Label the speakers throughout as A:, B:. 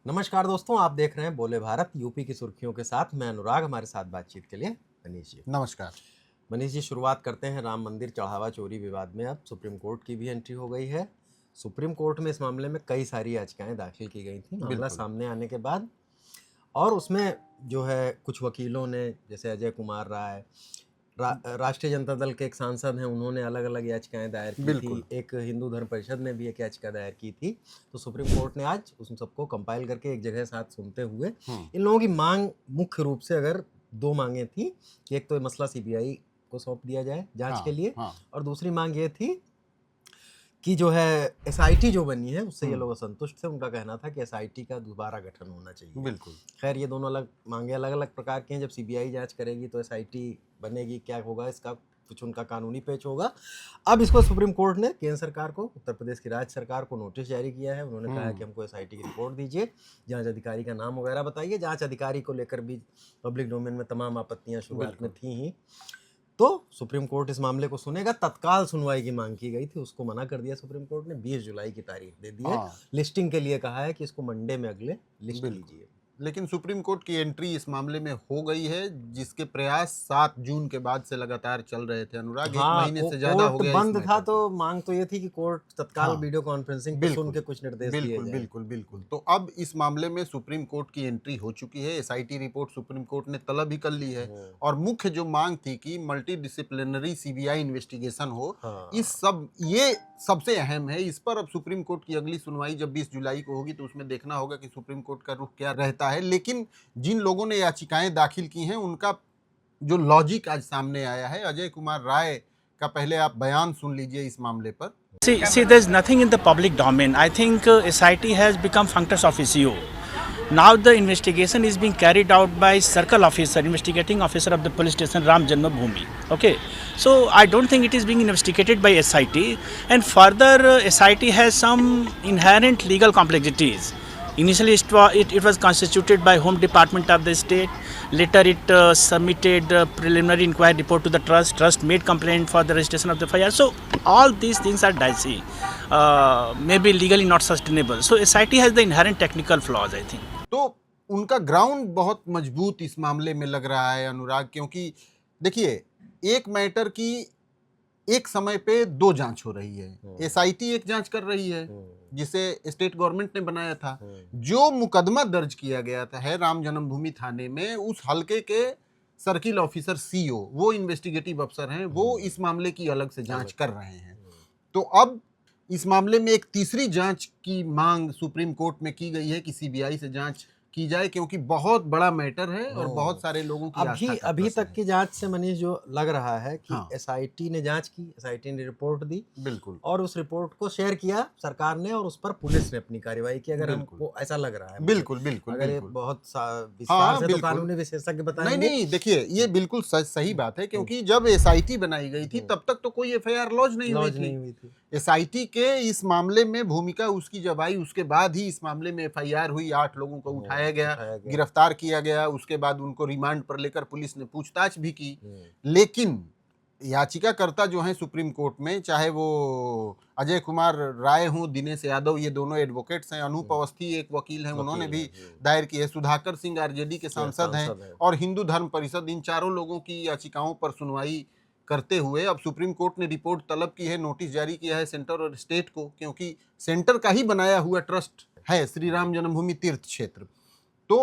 A: नमस्कार दोस्तों, आप देख रहे हैं बोले भारत यूपी की सुर्खियों के साथ। मैं अनुराग, हमारे साथ बातचीत के लिए मनीष जी।
B: नमस्कार।
A: मनीष जी, शुरुआत करते हैं राम मंदिर चढ़ावा चोरी विवाद में। अब सुप्रीम कोर्ट की भी एंट्री हो गई है। सुप्रीम कोर्ट में इस मामले में कई सारी याचिकाएं दाखिल की गई थी मामला
B: बिल्कुल।
A: सामने आने के बाद। और उसमें जो है कुछ वकीलों ने, जैसे अजय कुमार राय, राष्ट्रीय जनता दल के एक सांसद हैं, उन्होंने अलग अलग याचिकाएं दायर की थी।
B: बिल्कुल।
A: एक हिंदू धर्म परिषद ने भी एक याचिका दायर की थी। तो सुप्रीम कोर्ट ने आज उन सबको कंपाइल करके एक जगह साथ सुनते हुए इन लोगों की मांग मुख्य रूप से अगर दो मांगे थी कि एक तो ये मसला सीबीआई को सौंप दिया जाए जांच के लिए, और दूसरी मांग ये थी कि जो है एसआईटी जो बनी है उससे ये लोग असंतुष्ट थे। उनका कहना था कि एसआईटी का दोबारा गठन होना चाहिए।
B: बिल्कुल।
A: खैर, ये दोनों अलग मांगे अलग अलग प्रकार की हैं। जब सीबीआई जांच करेगी तो एसआईटी बनेगी, क्या होगा इसका कुछ उनका कानूनी पेच होगा। अब इसको सुप्रीम कोर्ट ने केंद्र सरकार को, उत्तर प्रदेश की राज्य सरकार को नोटिस जारी किया है। उन्होंने कहा है कि हमको एसआईटी की रिपोर्ट दीजिए, जांच अधिकारी का नाम वगैरह बताइए। जांच अधिकारी को लेकर भी पब्लिक डोमेन में तमाम आपत्तियां शुरुआत में थी ही। तो सुप्रीम कोर्ट इस मामले को सुनेगा। तत्काल सुनवाई की मांग की गई थी, उसको मना कर दिया सुप्रीम कोर्ट ने। 20 जुलाई की तारीख दे दी है। लिस्टिंग के लिए कहा है कि इसको मंडे में अगले लिस्ट कीजिए।
B: लेकिन सुप्रीम कोर्ट की एंट्री इस मामले में हो गई है, जिसके प्रयास 7 जून के बाद से लगातार चल रहे थे। अनुराग, एक महीने से ज्यादा हो गया
A: बंद
B: इस
A: था,
B: मैटर
A: तो
B: को।
A: मांग तो ये थी कि कोर्ट तत्काल वीडियो कॉन्फ्रेंसिंग पे सुन के कुछ निर्देश दिए
B: बिल्कुल
A: जाएं।
B: बिल्कुल बिल्कुल। तो अब इस मामले में सुप्रीम कोर्ट की एंट्री हो चुकी है। एसआईटी रिपोर्ट सुप्रीम कोर्ट ने तलब ही कर ली है। और मुख्य जो मांग थी कि मल्टी डिसिप्लिनरी सीबीआई इन्वेस्टिगेशन हो, इस सब ये सबसे अहम है। इस पर अब सुप्रीम कोर्ट की अगली सुनवाई जब 20 जुलाई को होगी तो उसमें देखना होगा कि सुप्रीम कोर्ट का रुख क्या रहता है। लेकिन जिन लोगों ने याचिकाएं दाखिल की हैं उनका जो लॉजिक आज सामने आया है, अजय कुमार राय का पहले आप बयान सुन लीजिए इस मामले पर।
C: See, there's nothing in the public domain. I think SIT has become functus officio. Now the investigation is being carried out by circle officer, investigating officer of the police station Ram Janmabhoomi. Okay, so I don't think it is being investigated by SIT. And further, SIT has some inherent legal complexities. Initially, it was constituted by Home Department of the state. Later, it submitted preliminary inquiry report to the trust. Trust made complaint for the registration of the FIR. So, all these things are dicey, maybe legally not sustainable. So, SIT has the inherent technical flaws, I think.
B: तो उनका ground बहुत मजबूत इस मामले में लग रहा है अनुराग, क्योंकि देखिए, एक मैटर की एक समय पे दो जांच हो रही है। एसआईटी एक जांच कर रही है जिसे स्टेट गवर्नमेंट ने बनाया था। जो मुकदमा दर्ज किया गया था है राम जन्मभूमि थाने में, उस हलके के सर्किल ऑफिसर सीओ, वो इन्वेस्टिगेटिव अफसर हैं, वो इस मामले की अलग से जांच कर रहे हैं। तो अब इस मामले में एक तीसरी जांच की मांग सुप्रीम कोर्ट में की गई है कि सीबीआई से जांच की जाए, क्योंकि बहुत बड़ा मैटर है और बहुत सारे लोगों की आस्था का
A: अभी
B: प्रश्न
A: तक
B: है।
A: की जांच से मनीष जो लग रहा है कि एसआईटी ने जांच की, एसआईटी ने रिपोर्ट दी,
B: बिल्कुल,
A: और उस रिपोर्ट को शेयर किया सरकार ने, और उस पर पुलिस ने अपनी कार्रवाई की। अगर हमको ऐसा लग रहा है,
B: बिल्कुल बिल्कुल,
A: अगर ये
B: बिल्कुल।
A: बहुत विस्तार से तो कानूनी विशेषज्ञ
B: नहीं
A: बताएंगे।
B: नहीं, देखिए, ये बिल्कुल सही बात है, क्योंकि जब एसआईटी बनाई गई थी तब तक तो कोई एफआईआर लॉन्च नहीं हुई थी। एसआईटी के इस मामले में भूमिका उसकी जब आई, उसके बाद ही इस मामले में एफआईआर हुई। 8 लोगों को उठाया गया, गिरफ्तार किया गया। उसके बाद उनको रिमांड पर लेकर पुलिस ने पूछताछ भी की। लेकिन याचिकाकर्ता जो हैं सुप्रीम कोर्ट में, चाहे वो अजय कुमार राय हों, दिनेश यादव, ये दोनों एडवोकेट्स हैं। अनूप अवस्थी एक वकील हैं, उन्होंने भी दायर की है। सुधाकर सिंह आरजेडी के सांसद हैं, और हिंदू धर्म परिषद, इन चारों लोगों की याचिकाओं पर सुनवाई करते हुए अब सुप्रीम कोर्ट ने रिपोर्ट तलब की है, नोटिस जारी किया है सेंटर और स्टेट को, क्योंकि सेंटर का ही बनाया हुआ ट्रस्ट है श्री राम जन्मभूमि तीर्थ क्षेत्र। तो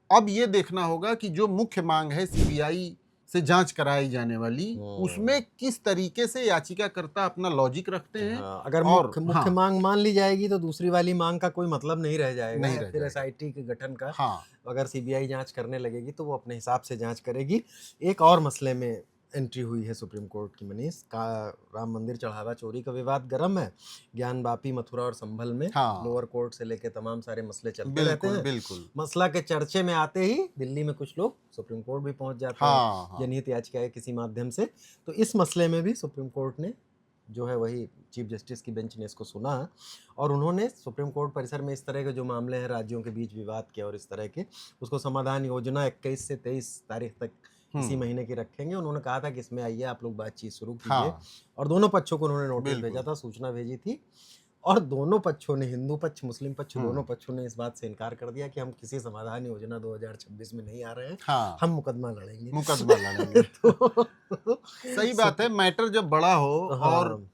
B: अब ये देखना होगा कि जो मुख्य मांग है सीबीआई से जांच कराई जाने वाली, उसमें किस तरीके से याचिकाकर्ता अपना लॉजिक रखते हैं।
A: अगर मुख्य मांग मान ली जाएगी तो दूसरी वाली मांग का कोई मतलब नहीं रह जाएगा। फिर एसआईटी के गठन का अगर सीबीआई जांच करने लगेगी तो वो अपने हिसाब से जांच करेगी। एक और मसले में एंट्री हुई है सुप्रीम कोर्ट की मनीष का। राम मंदिर चढ़ावा चोरी का विवाद गर्म है। ज्ञान वापी, मथुरा और संभल में लोअर कोर्ट से लेके तमाम सारे मसले चलते रहते हैं।
B: बिल्कुल।
A: मसला के चर्चे में आते ही दिल्ली में कुछ लोग सुप्रीम कोर्ट भी पहुंच जाते हैं जनहित याचिका के किसी माध्यम से। तो इस मसले में भी सुप्रीम कोर्ट ने जो है वही चीफ जस्टिस की बेंच ने इसको सुना, और उन्होंने सुप्रीम कोर्ट परिसर में इस तरह के जो मामले हैं राज्यों के बीच विवाद के और इस तरह के, उसको समाधान योजना 21 से 23 तारीख तक इसी महीने की रखेंगे। उन्होंने कहा था कि इसमें आइए आप लोग बातचीत शुरू कीजिए, और दोनों पक्षों को उन्होंने नोटिस भेजा था, सूचना भेजी थी। और दोनों पक्षों ने, हिंदू पक्ष मुस्लिम पक्ष, दोनों पक्षों ने इस बात से इनकार कर दिया कि हम किसी समाधान योजना 2026 में नहीं आ रहे हैं,
B: हाँ,
A: हम मुकदमा लड़ेंगे।
B: मुकदमा लड़ेंगे।
A: तो
B: सही बात है, मैटर जब बड़ा हो
A: हाँ,
B: और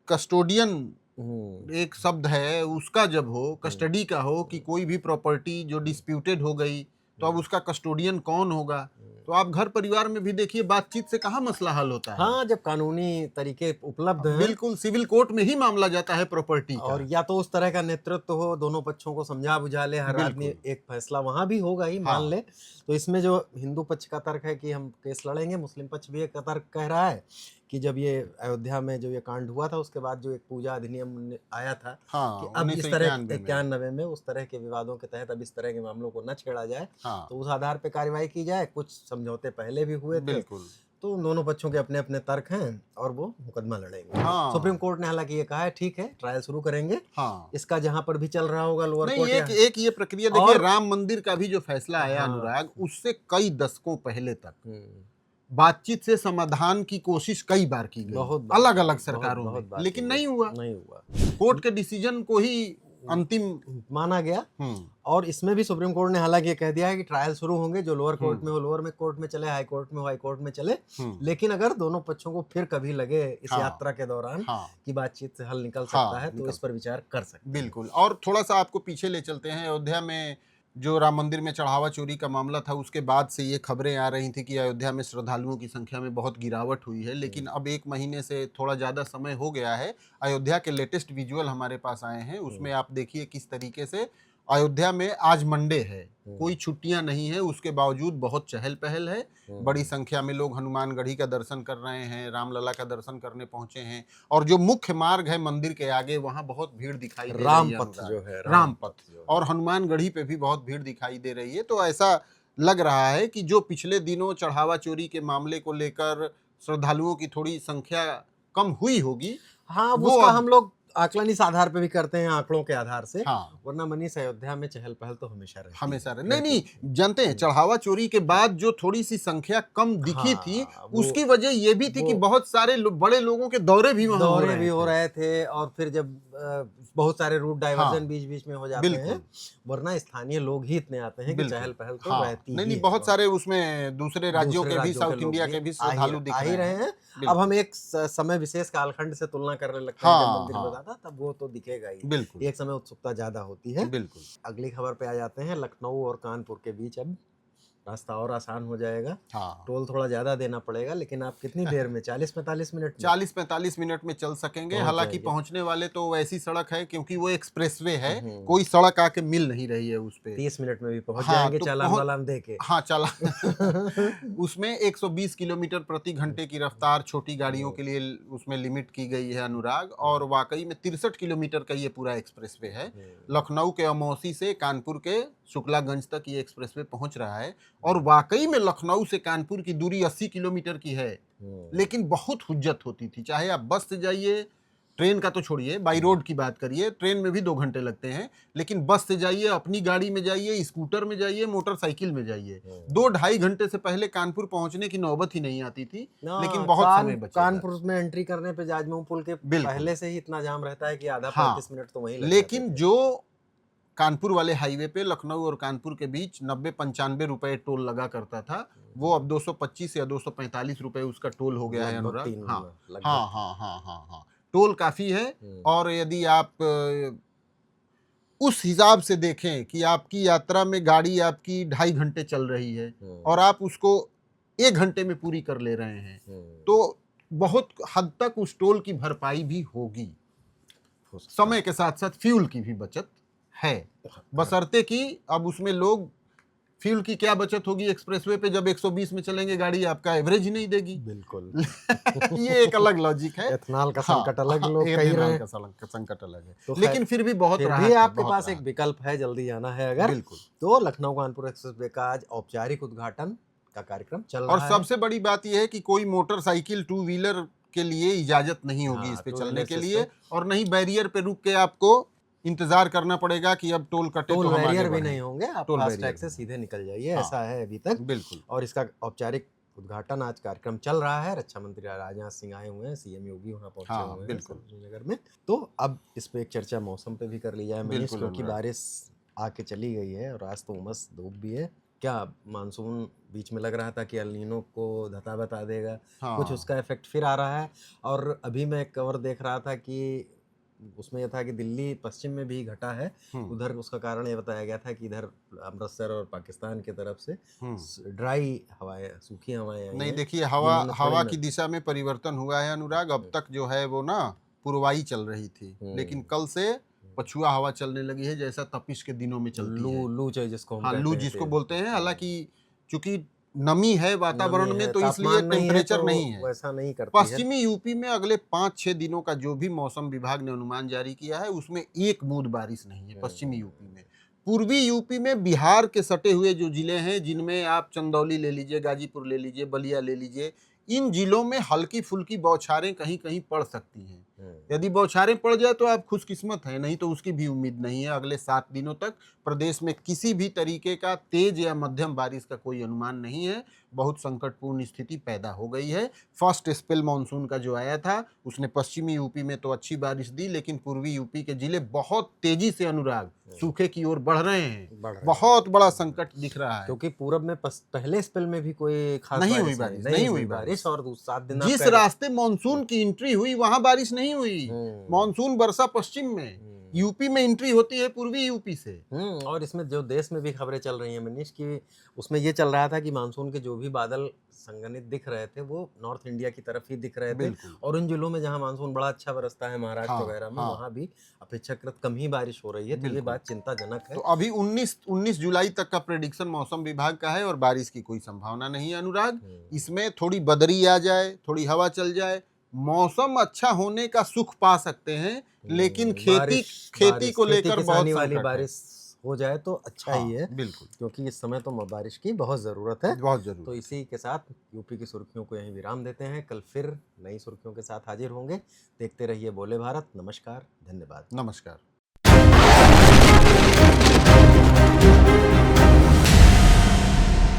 B: कस्टोडियन
A: हम्म,
B: एक शब्द है उसका जब हो, कस्टडी का हो, कि कोई भी प्रॉपर्टी जो डिस्प्यूटेड हो गई तो अब उसका कस्टोडियन कौन होगा। तो आप घर परिवार में भी देखिए, बातचीत से कहाँ मसला हल होता है।
A: हाँ, जब कानूनी तरीके उपलब्ध हैं,
B: बिल्कुल, सिविल कोर्ट में ही मामला जाता है प्रॉपर्टी का।
A: और या तो उस तरह का नेतृत्व हो, दोनों पक्षों को समझा बुझा ले, हर आदमी
B: बिल्कुल।
A: एक फैसला वहां भी होगा ही, मान
B: हाँ।
A: ले। तो इसमें जो हिंदू पक्ष का तर्क है कि हम केस लड़ेंगे, मुस्लिम पक्ष भी एक तर्क कह रहा है कि जब ये अयोध्या में जो ये कांड हुआ था उसके बाद जो एक पूजा अधिनियम आया था
B: हाँ,
A: कि अब इस तरह
B: 1991 में।
A: 91 में उस तरह के विवादों के तहत अब इस तरह के मामलों को न छेड़ा जाए,
B: हाँ,
A: तो उस आधार पे कार्रवाई की जाए। कुछ समझौते पहले भी हुए थे,
B: बिल्कुल।
A: तो दोनों पक्षों के अपने अपने तर्क हैं और वो मुकदमा लड़ेंगे।
B: हाँ।
A: सुप्रीम कोर्ट ने हालांकि ये कहा है ठीक है, ट्रायल शुरू करेंगे,
B: हाँ,
A: इसका जहां पर भी चल रहा होगा लोअर
B: नहीं,
A: कोर्ट
B: एक ये प्रक्रिया देखिए,
A: और-
B: राम मंदिर का भी जो फैसला आया
A: हाँ।
B: अनुराग, उससे कई दशकों पहले तक बातचीत से समाधान की कोशिश कई बार की गई,
A: बहुत बार,
B: अलग अलग
A: बहुत-
B: सरकारों
A: बहुत
B: में,
A: बार
B: लेकिन
A: की
B: नहीं हुआ।
A: नहीं हुआ,
B: कोर्ट के डिसीजन को ही अंतिम
A: माना गया। और इसमें भी सुप्रीम कोर्ट ने हालांकि ये कह दिया है कि ट्रायल शुरू होंगे, जो लोअर कोर्ट में हो लोअर में कोर्ट में चले, हाई कोर्ट में हो हाई कोर्ट में चले, लेकिन अगर दोनों पक्षों को फिर कभी लगे इस
B: हाँ।
A: यात्रा के दौरान
B: हाँ,
A: कि बातचीत से हल निकल
B: हाँ,
A: सकता है, तो
B: निकल
A: इस पर विचार कर सकते हैं।
B: बिल्कुल। और थोड़ा सा आपको पीछे ले चलते हैं, अयोध्या में जो राम मंदिर में चढ़ावा चोरी का मामला था, उसके बाद से ये खबरें आ रही थी कि अयोध्या में श्रद्धालुओं की संख्या में बहुत गिरावट हुई है, लेकिन अब एक महीने से थोड़ा ज़्यादा समय हो गया है। अयोध्या के लेटेस्ट विजुअल हमारे पास आए हैं, उसमें आप देखिए किस तरीके से अयोध्या में आज मंडे है, कोई छुट्टियां नहीं है, उसके बावजूद बहुत चहल पहल है। बड़ी संख्या में लोग हनुमानगढ़ी का दर्शन कर रहे हैं, रामलला का दर्शन करने पहुंचे हैं, और जो मुख्य मार्ग है मंदिर के आगे, वहां बहुत भीड़ दिखाई दे रही है।
A: रामपथ जो है,
B: रामपथ, और हनुमानगढ़ी पे भी बहुत भीड़ दिखाई दे रही है। तो ऐसा लग रहा है कि जो पिछले दिनों चढ़ावा चोरी के मामले को लेकर श्रद्धालुओं की थोड़ी संख्या कम हुई होगी,
A: हाँ,
B: वो
A: उसका
B: अब-
A: हम लोग आकलन इस आधार पे भी करते हैं, आंकड़ों के आधार से।
B: हाँ,
A: वरना मनीष, अयोध्या में चहल पहल तो हमेशा रहती है।
B: हमेशा नहीं, जानते हैं, चढ़ावा चोरी के बाद जो थोड़ी सी संख्या कम दिखी
A: हाँ,
B: थी,
A: वो-
B: उसकी वजह ये भी थी कि बहुत सारे बड़े लोगों के दौरे भी वहां हो
A: दौरे
B: रहे
A: भी हो
B: थे।
A: रहे थे, और फिर जब बहुत सारे रूट डाइवर्जन
B: हाँ,
A: बीच बीच में हो जाते
B: बिल्कुल।
A: हैं, वरना स्थानीय लोग ही इतने आते हैं कि
B: बिल्कुल।
A: चहल पहल तो
B: हाँ,
A: रहती
B: नहीं
A: ही
B: नहीं,
A: है।
B: बहुत सारे उसमें दूसरे राज्यों के भी, साउथ
A: लोग
B: इंडिया के भी श्रद्धालु दिख
A: आ ही रहे हैं।
B: बिल्कुल।
A: अब हम एक समय विशेष कालखंड से तुलना करने लगते हैं,
B: हाँ,
A: जब मंदिर
B: हाँ।
A: में जाता तब वो तो दिखेगा ही,
B: बिल्कुल
A: एक समय उत्सुकता ज्यादा होती है।
B: बिल्कुल।
A: अगली खबर पे आ जाते हैं। लखनऊ और कानपुर के बीच अब रास्ता और आसान हो जाएगा।
B: हाँ,
A: टोल थोड़ा ज्यादा देना पड़ेगा, लेकिन आप कितनी देर में, 40-45 मिनट में
B: 40-45 मिनट में चल सकेंगे।
A: पहुंच
B: हालांकि
A: जाएंगे।
B: पहुंचने वाले तो वैसी सड़क है, क्योंकि वो एक्सप्रेसवे है,
A: हम्म।
B: कोई सड़क आके मिल नहीं रही है उस पे।
A: 30 मिनट में भी पहुंच
B: हाँ,
A: जाएंगे,
B: तो
A: चालान
B: पहुंच-
A: वालान दे के।
B: हाँ, चला उसमें 120 किलोमीटर प्रति घंटे की रफ्तार छोटी गाड़ियों के लिए उसमें लिमिट की गई है अनुराग, और वाकई में 63 किलोमीटर का ये पूरा एक्सप्रेसवे है। लखनऊ के अमौसी से कानपुर के शुक्लागंज तक ये एक्सप्रेसवे पहुंच रहा है, और वाकई में लखनऊ से कानपुर की दूरी 80 किलोमीटर की है, लेकिन बहुत हुज्जत होती थी। चाहे आप बस से जाइए, ट्रेन का तो छोड़िए, बाई रोड की बात करिए, ट्रेन में भी 2 घंटे लगते हैं, लेकिन बस से जाइए, अपनी गाड़ी में जाइए, स्कूटर में जाइए, मोटरसाइकिल में जाइए, 2-2.5 घंटे से पहले कानपुर पहुंचने की नौबत ही नहीं आती थी। लेकिन बहुत समय बचेगा।
A: कानपुर में एंट्री करने पे जाजमऊ पुल के
B: बिल्कुल।
A: पहले से ही इतना जाम रहता है कि आधा
B: हाँ,
A: 35 मिनट तो वहीं लग
B: लेकिन
A: जाते थे।
B: जो कानपुर वाले हाईवे पे लखनऊ और कानपुर के बीच 90-95 रुपए टोल लगा करता था, वो अब 225 या 245 रुपए उसका टोल हो गया है
A: लगभग
B: अनुराग।
A: 3
B: हाँ,
A: गुना, लगभग।
B: हाँ हाँ हाँ हाँ हाँ, टोल काफी है। और यदि आप उस हिसाब से देखें कि आपकी यात्रा में गाड़ी आपकी 2.5 घंटे चल रही है और आप उसको 1 घंटे में पूरी कर ले रहे हैं, तो बहुत हद तक उस टोल की भरपाई भी होगी। समय के साथ साथ फ्यूल की भी बचत है, बशर्ते कि अब उसमें लोग, फ्यूल की क्या बचत होगी एक्सप्रेसवे पे, जब 120 में चलेंगे गाड़ी, आपका एवरेज ही नहीं देगी।
A: बिल्कुल।
B: ये एक अलग लॉजिक है।
A: एथनॉल का
B: हाँ,
A: संकट अलग,
B: हाँ,
A: लोग कह ही
B: एथेनॉल
A: रहे हैं।
B: का संकट अलग है,
A: तो
B: लेकिन फिर भी बहुत
A: फिर
B: राहत
A: भी
B: है,
A: आपके
B: बहुत
A: पास एक
B: राहत।
A: विकल्प है, जल्दी जाना है अगर,
B: बिल्कुल।
A: तो लखनऊ कानपुर एक्सप्रेसवे का आज औपचारिक उद्घाटन का कार्यक्रम चल रहा
B: और
A: है।
B: सबसे बड़ी बात यह है कि कोई मोटरसाइकिल 2 व्हीलर के लिए इजाजत नहीं होगी
A: हाँ,
B: इस पे
A: 2
B: चलने
A: व्हीलर
B: के
A: सिस्टम।
B: लिए, और नहीं बैरियर पे रुक के आपको इंतजार करना पड़ेगा कि अब टोल कटे
A: टोल
B: तो हम आगे
A: बैरियर भी
B: बढ़ें।
A: नहीं होंगे, आप
B: टोल
A: फास्टैग
B: बैरियर
A: से
B: भी
A: सीधे निकल जाइए,
B: हाँ,
A: ऐसा है अभी तक।
B: बिल्कुल।
A: और इसका औपचारिक उद्घाटन आज कार्यक्रम चल रहा है। रक्षा मंत्री राजनाथ सिंह आए हुए हैं, सीएम योगी वहाँ पहुंचे
B: हाँ,
A: हुए हैं
B: बिल्कुल।
A: श्रीनगर में। तो अब इस पे एक चर्चा मौसम पे भी कर ली जाए मनीष,
B: बिल्कुल
A: क्योंकि
B: अनुराग।
A: बारिश आके चली गई है और आज तो उमस धूप भी है। क्या मानसून बीच में लग रहा था कि एल नीनो को धता बता देगा,
B: हाँ।
A: कुछ उसका इफेक्ट फिर आ रहा है। और अभी मैं एक खबर देख रहा था कि उसमें यह था कि दिल्ली पश्चिम में भी घटा है, उधर उसका कारण ये बताया गया था कि इधर अमृतसर और पाकिस्तान की तरफ से ड्राई हवाएं, सूखी हवाएं आई
B: नहीं
A: हैं,
B: देखिए,
A: जिन्होंने
B: हवा
A: थोड़ी
B: की दिशा में परिवर्तन हुआ है अनुराग। अब तक जो है वो ना पूर्वाई चल रही थी, लेकिन कल से पछुआ हवा चलने लगी है, जैसा तपिश के दिनों में चलती है।
A: लू चाहे जिसको हम
B: हाँ,
A: कहते
B: लू
A: हैं,
B: जिसको
A: तेज।
B: बोलते हैं। हालांकि चूंकि नमी है वातावरण
A: नमी
B: में,
A: है,
B: तो इसलिए
A: तापमान नहीं है,
B: टेम्परेचर
A: तो
B: नहीं है।
A: वैसा नहीं करती है।
B: पश्चिमी यूपी में अगले 5-6 दिनों का जो भी मौसम विभाग ने अनुमान जारी किया है, उसमें एक बूंद बारिश नहीं है पश्चिमी यूपी में। पूर्वी यूपी में बिहार के सटे हुए जो जिले हैं, जिनमें आप चंदौली ले लीजिए, गाजीपुर ले लीजिए, बलिया ले लीजिए, इन जिलों में हल्की फुल्की बौछारें कहीं कहीं पड़ सकती हैं। यदि बौछारें पड़ जाए तो आप खुशकिस्मत हैं, नहीं तो उसकी भी उम्मीद नहीं है। अगले 7 दिनों तक प्रदेश में किसी भी तरीके का तेज या मध्यम बारिश का कोई अनुमान नहीं है। बहुत संकटपूर्ण स्थिति पैदा हो गई है। फर्स्ट स्पेल मानसून का जो आया था, उसने पश्चिमी यूपी में तो अच्छी बारिश दी, लेकिन पूर्वी यूपी के जिले बहुत तेजी से अनुराग सूखे की ओर बढ़ रहे हैं। बहुत बड़ा संकट दिख रहा है,
A: क्योंकि पूरब में पहले स्पेल में भी कोई खास
B: नहीं हुई
A: बारिश
B: नहीं हुई
A: बारिश, और 7 दिन
B: जिस रास्ते मानसून की एंट्री हुई वहां बारिश नहीं हुई। मानसून बरसा पश्चिम में, यूपी में एंट्री होती है पूर्वी यूपी से।
A: और इसमें जो देश में भी खबरें चल रही हैं मनीष की, उसमें ये चल रहा था कि मानसून के जो भी बादल संघनित दिख रहे थे वो नॉर्थ इंडिया की तरफ ही दिख रहे थे, और उन जिलों में जहां मानसून बड़ा अच्छा बरसता है, महाराष्ट्र वगैरह में, वहां भी अपेक्षाकृत कम ही बारिश हो रही है। तो ये बात चिंताजनक है।
B: तो अभी 19 जुलाई तक का प्रेडिक्शन मौसम विभाग का है, और बारिश की कोई संभावना नहीं है अनुराग। इसमें थोड़ी बदरी आ जाए, थोड़ी हवा चल जाए, मौसम अच्छा होने का सुख पा सकते हैं, लेकिन खेती को लेकर बहुत
A: वाली बारिश हो जाए तो अच्छा ही है।
B: बिल्कुल,
A: क्योंकि इस समय तो बारिश की बहुत ज़रूरत है,
B: बहुत जरूर।
A: तो इसी के साथ यूपी की सुर्खियों को यहीं विराम देते हैं। कल फिर नई सुर्खियों के साथ हाजिर होंगे। देखते रहिए बोले भारत। नमस्कार, धन्यवाद।
B: नमस्कार।